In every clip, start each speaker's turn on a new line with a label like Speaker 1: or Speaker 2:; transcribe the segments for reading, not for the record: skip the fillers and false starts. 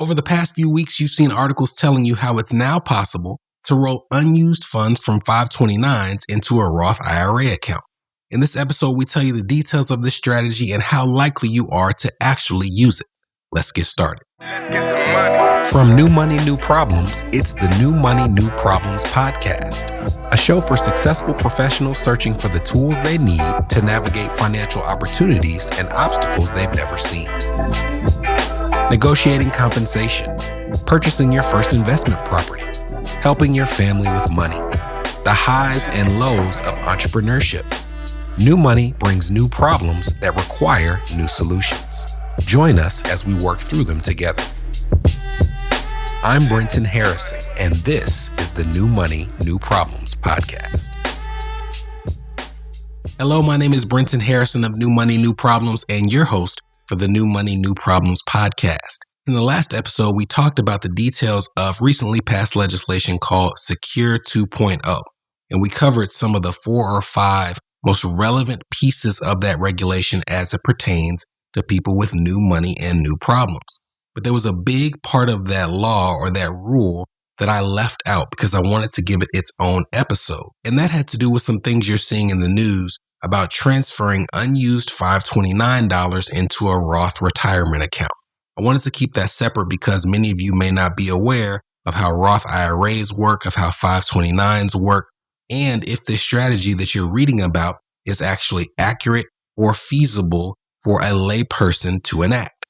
Speaker 1: Over the past few weeks, you've seen articles telling you how it's now possible to roll unused funds from 529s into a Roth IRA account. In this episode, we tell you the details of this strategy and how likely you are to actually use it. Let's get started.
Speaker 2: Let's get some money.
Speaker 1: From New Money, New Problems, it's the New Money, New Problems podcast, a show for successful professionals searching for the tools they need to navigate financial opportunities and obstacles they've never seen. Negotiating compensation, purchasing your first investment property, helping your family with money, the highs and lows of entrepreneurship. New money brings new problems that require new solutions. Join us as we work through them together. I'm Brenton Harrison, and this is the New Money, New Problems podcast. Hello, my name is Brenton Harrison of New Money, New Problems, and your host for the New Money, New Problems podcast. In the last episode, we talked about the details of recently passed legislation called Secure 2.0, and we covered some of the 4 or 5 most relevant pieces of that regulation as it pertains to people with new money and new problems. But there was a big part of that law or that rule that I left out because I wanted to give it its own episode. And that had to do with some things you're seeing in the news about transferring unused $529 into a Roth retirement account. I wanted to keep that separate because many of you may not be aware of how Roth IRAs work, of how 529s work, and if this strategy that you're reading about is actually accurate or feasible for a layperson to enact.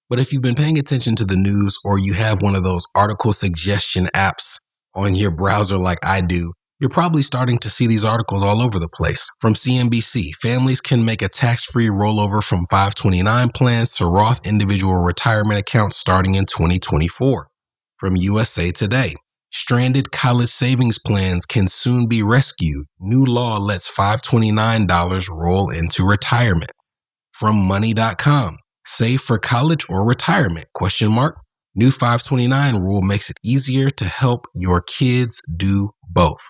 Speaker 1: But if you've been paying attention to the news or you have one of those article suggestion apps on your browser like I do, you're probably starting to see these articles all over the place. From CNBC, families can make a tax-free rollover from 529 plans to Roth individual retirement accounts starting in 2024. From USA Today, stranded college savings plans can soon be rescued. New law lets $529 roll into retirement. From money.com, save for college or retirement? New 529 rule makes it easier to help your kids do both.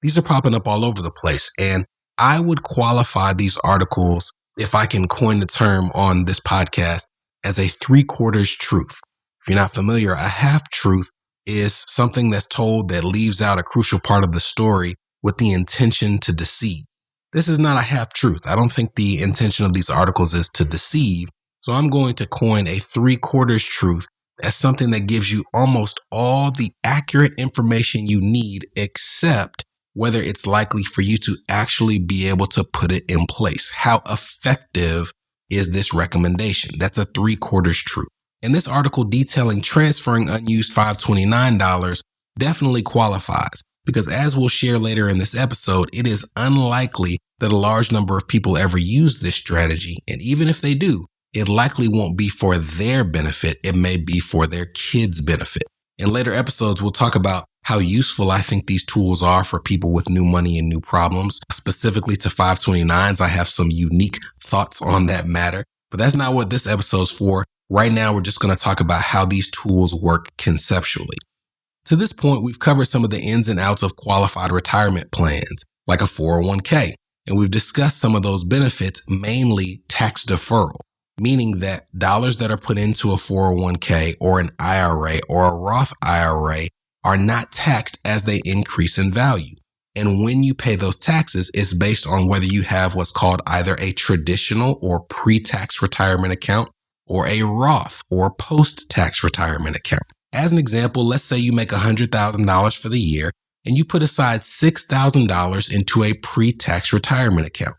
Speaker 1: These are popping up all over the place, and I would qualify these articles, if I can coin the term on this podcast, as a 3/4 truth. If you're not familiar, a half-truth is something that's told that leaves out a crucial part of the story with the intention to deceive. This is not a half-truth. I don't think the intention of these articles is to deceive, so I'm going to coin a 3/4 truth as something that gives you almost all the accurate information you need, except whether it's likely for you to actually be able to put it in place. How effective is this recommendation? That's a 3/4 truth. And this article detailing transferring unused $529 definitely qualifies because, as we'll share later in this episode, it is unlikely that a large number of people ever use this strategy. And even if they do, it likely won't be for their benefit. It may be for their kids' benefit. In later episodes, we'll talk about how useful I think these tools are for people with new money and new problems. Specifically to 529s, I have some unique thoughts on that matter, but that's not what this episode's for. Right now, we're just going to talk about how these tools work conceptually. To this point, we've covered some of the ins and outs of qualified retirement plans, like a 401k, and we've discussed some of those benefits, mainly tax deferral, meaning that dollars that are put into a 401k or an IRA or a Roth IRA are not taxed as they increase in value. And when you pay those taxes, it's based on whether you have what's called either a traditional or pre-tax retirement account or a Roth or post-tax retirement account. As an example, let's say you make $100,000 for the year and you put aside $6,000 into a pre-tax retirement account.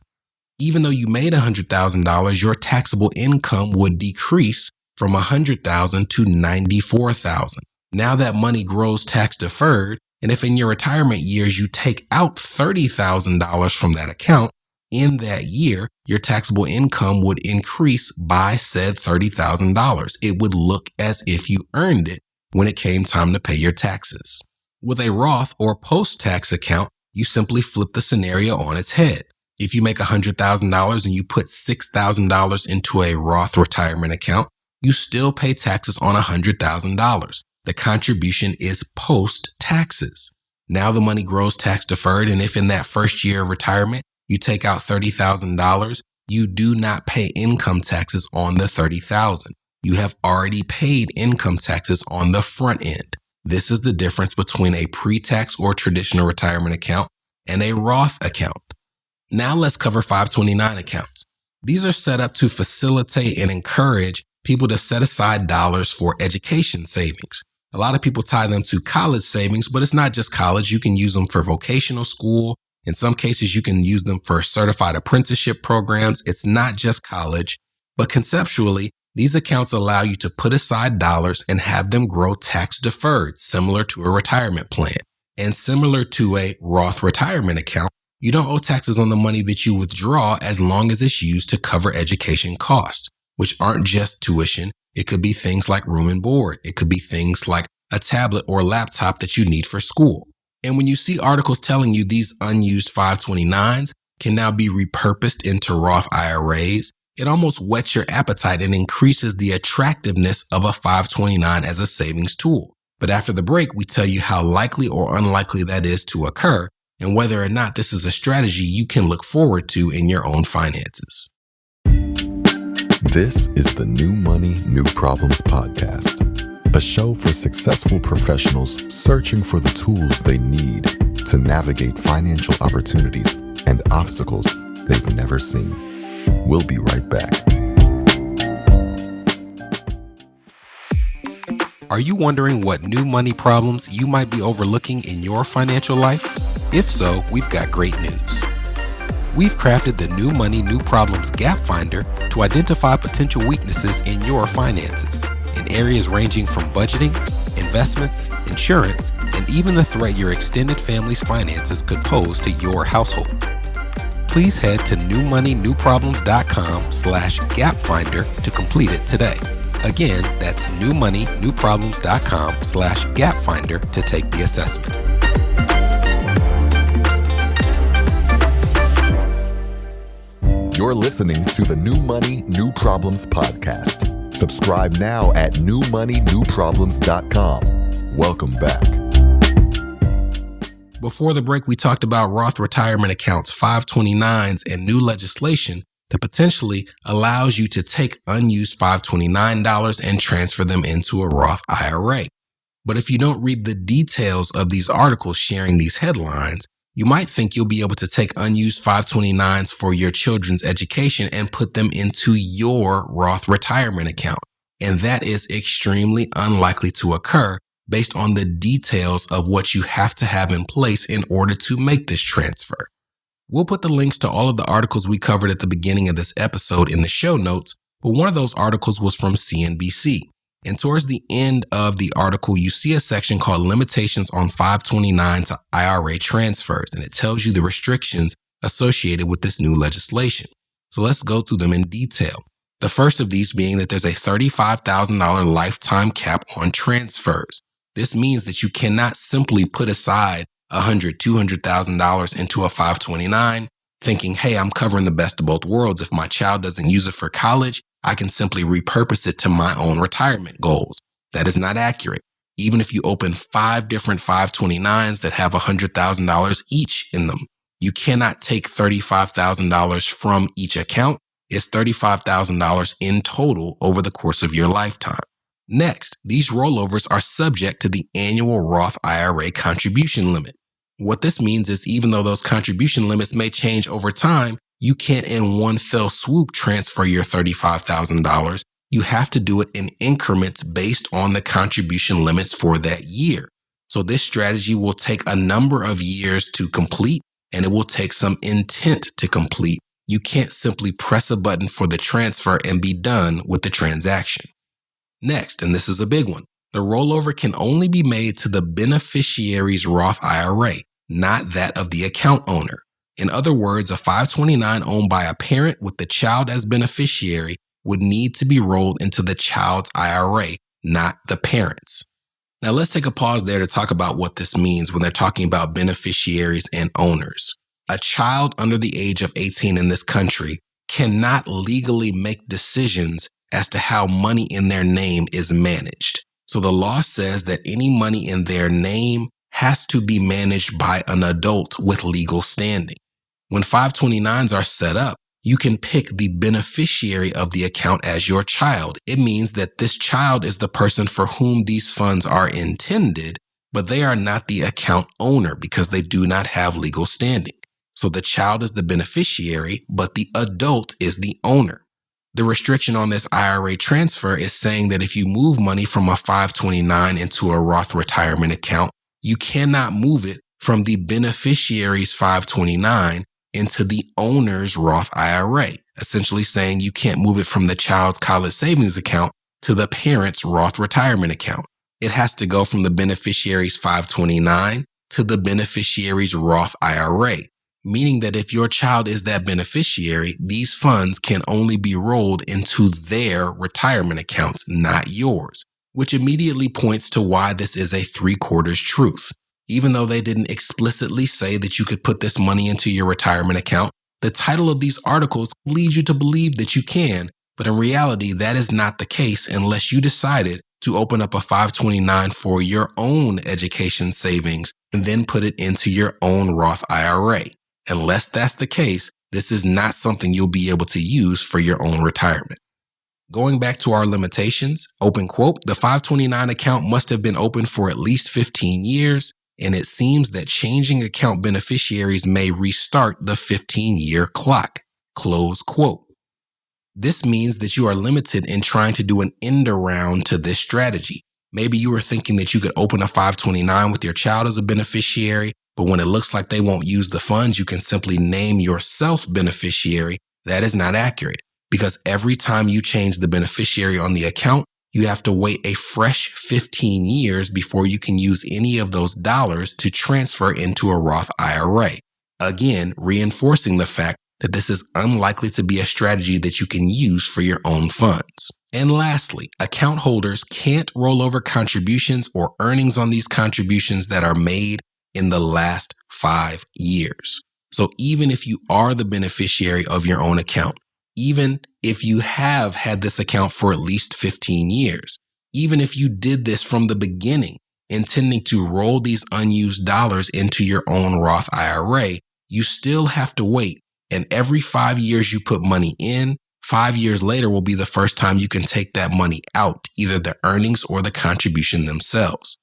Speaker 1: Even though you made $100,000, your taxable income would decrease from $100,000 to $94,000. Now that money grows tax deferred, and if in your retirement years you take out $30,000 from that account, in that year, your taxable income would increase by said $30,000. It would look as if you earned it when it came time to pay your taxes. With a Roth or post-tax account, you simply flip the scenario on its head. If you make $100,000 and you put $6,000 into a Roth retirement account, you still pay taxes on $100,000. The contribution is post-taxes. Now the money grows tax deferred, and if in that first year of retirement, you take out $30,000, you do not pay income taxes on the $30,000. You have already paid income taxes on the front end. This is the difference between a pre-tax or traditional retirement account and a Roth account. Now let's cover 529 accounts. These are set up to facilitate and encourage people to set aside dollars for education savings. A lot of people tie them to college savings, but it's not just college. You can use them for vocational school. In some cases, you can use them for certified apprenticeship programs. It's not just college, but conceptually, these accounts allow you to put aside dollars and have them grow tax deferred, similar to a retirement plan. And similar to a Roth retirement account, you don't owe taxes on the money that you withdraw as long as it's used to cover education costs, which aren't just tuition. It could be things like room and board. It could be things like a tablet or laptop that you need for school. And when you see articles telling you these unused 529s can now be repurposed into Roth IRAs, it almost whets your appetite and increases the attractiveness of a 529 as a savings tool. But after the break, we tell you how likely or unlikely that is to occur and whether or not this is a strategy you can look forward to in your own finances.
Speaker 2: This is the New Money, New Problems podcast, a show for successful professionals searching for the tools they need to navigate financial opportunities and obstacles they've never seen. We'll be right back.
Speaker 1: Are you wondering what new money problems you might be overlooking in your financial life? If so, we've got great news. We've crafted the New Money, New Problems Gap Finder to identify potential weaknesses in your finances in areas ranging from budgeting, investments, insurance, and even the threat your extended family's finances could pose to your household. Please head to newmoneynewproblems.com/gapfinder to complete it today. Again, that's newmoneynewproblems.com/gapfinder to take the assessment.
Speaker 2: You're listening to the New Money, New Problems podcast. Subscribe now at newmoneynewproblems.com. Welcome back.
Speaker 1: Before the break, we talked about Roth retirement accounts, 529s, and new legislation that potentially allows you to take unused $529 and transfer them into a Roth IRA. But if you don't read the details of these articles sharing these headlines, you might think you'll be able to take unused 529s for your children's education and put them into your Roth retirement account. And that is extremely unlikely to occur based on the details of what you have to have in place in order to make this transfer. We'll put the links to all of the articles we covered at the beginning of this episode in the show notes, but one of those articles was from CNBC. And towards the end of the article, you see a section called Limitations on 529 to IRA Transfers, and it tells you the restrictions associated with this new legislation. So let's go through them in detail. The first of these being that there's a $35,000 lifetime cap on transfers. This means that you cannot simply put aside $100,000, $200,000 into a 529, thinking, hey, I'm covering the best of both worlds. If my child doesn't use it for college, I can simply repurpose it to my own retirement goals. That is not accurate. Even if you open 5 different 529s that have $100,000 each in them, you cannot take $35,000 from each account. It's $35,000 in total over the course of your lifetime. Next, these rollovers are subject to the annual Roth IRA contribution limit. What this means is even though those contribution limits may change over time, you can't in one fell swoop transfer your $35,000. You have to do it in increments based on the contribution limits for that year. So this strategy will take a number of years to complete, and it will take some intent to complete. You can't simply press a button for the transfer and be done with the transaction. Next, and this is a big one, the rollover can only be made to the beneficiary's Roth IRA, not that of the account owner. In other words, a 529 owned by a parent with the child as beneficiary would need to be rolled into the child's IRA, not the parent's. Now let's take a pause there to talk about what this means when they're talking about beneficiaries and owners. A child under the age of 18 in this country cannot legally make decisions as to how money in their name is managed. So the law says that any money in their name has to be managed by an adult with legal standing. When 529s are set up, you can pick the beneficiary of the account as your child. It means that this child is the person for whom these funds are intended, but they are not the account owner because they do not have legal standing. So the child is the beneficiary, but the adult is the owner. The restriction on this IRA transfer is saying that if you move money from a 529 into a Roth retirement account, you cannot move it from the beneficiary's 529 into the owner's Roth IRA, essentially saying you can't move it from the child's college savings account to the parent's Roth retirement account. It has to go from the beneficiary's 529 to the beneficiary's Roth IRA, meaning that if your child is that beneficiary, these funds can only be rolled into their retirement accounts, not yours, which immediately points to why this is a 3/4 truth. Even though they didn't explicitly say that you could put this money into your retirement account, the title of these articles leads you to believe that you can, but in reality, that is not the case unless you decided to open up a 529 for your own education savings and then put it into your own Roth IRA. Unless that's the case, this is not something you'll be able to use for your own retirement. Going back to our limitations, open quote, the 529 account must have been open for at least 15 years. And it seems that changing account beneficiaries may restart the 15-year clock, close quote. This means that you are limited in trying to do an end around to this strategy. Maybe you were thinking that you could open a 529 with your child as a beneficiary, but when it looks like they won't use the funds, you can simply name yourself beneficiary. That is not accurate because every time you change the beneficiary on the account, you have to wait a fresh 15 years before you can use any of those dollars to transfer into a Roth IRA. Again, reinforcing the fact that this is unlikely to be a strategy that you can use for your own funds. And lastly, account holders can't roll over contributions or earnings on these contributions that are made in the last 5 years. So even if you are the beneficiary of your own account, even if you have had this account for at least 15 years, even if you did this from the beginning, intending to roll these unused dollars into your own Roth IRA, you still have to wait. And every 5 years you put money in, 5 years later will be the first time you can take that money out, either the earnings or the contribution themselves.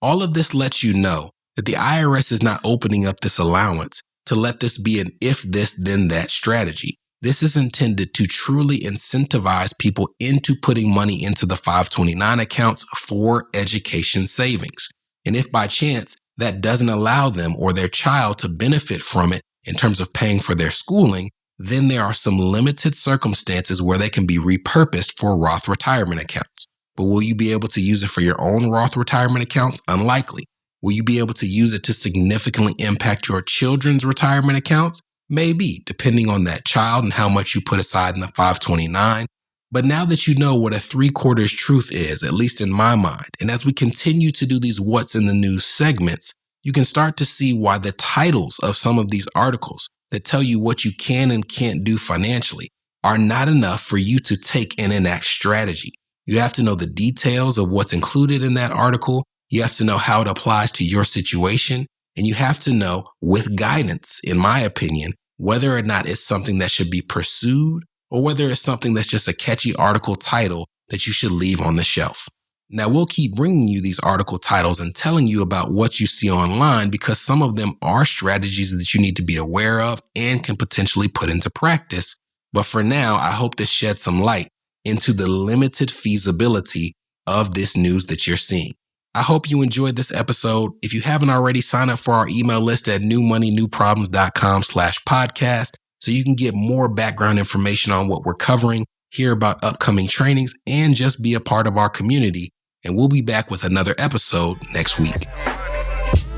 Speaker 1: All of this lets you know that the IRS is not opening up this allowance to let this be an if this, then that strategy. This is intended to truly incentivize people into putting money into the 529 accounts for education savings. And if by chance that doesn't allow them or their child to benefit from it in terms of paying for their schooling, then there are some limited circumstances where they can be repurposed for Roth retirement accounts. But will you be able to use it for your own Roth retirement accounts? Unlikely. Will you be able to use it to significantly impact your children's retirement accounts? Maybe, depending on that child and how much you put aside in the 529. But now that you know what a 3/4 truth is, at least in my mind, and as we continue to do these What's in the News segments, you can start to see why the titles of some of these articles that tell you what you can and can't do financially are not enough for you to take and enact strategy. You have to know the details of what's included in that article. You have to know how it applies to your situation. And you have to know, with guidance, in my opinion, whether or not it's something that should be pursued or whether it's something that's just a catchy article title that you should leave on the shelf. Now, we'll keep bringing you these article titles and telling you about what you see online because some of them are strategies that you need to be aware of and can potentially put into practice. But for now, I hope this sheds some light into the limited feasibility of this news that you're seeing. I hope you enjoyed this episode. If you haven't already, sign up for our email list at newmoneynewproblems.com/podcast so you can get more background information on what we're covering, hear about upcoming trainings, and just be a part of our community. And we'll be back with another episode next week.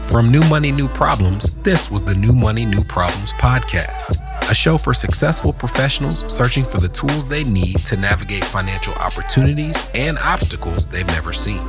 Speaker 1: From New Money, New Problems, this was the New Money, New Problems podcast, a show for successful professionals searching for the tools they need to navigate financial opportunities and obstacles they've never seen.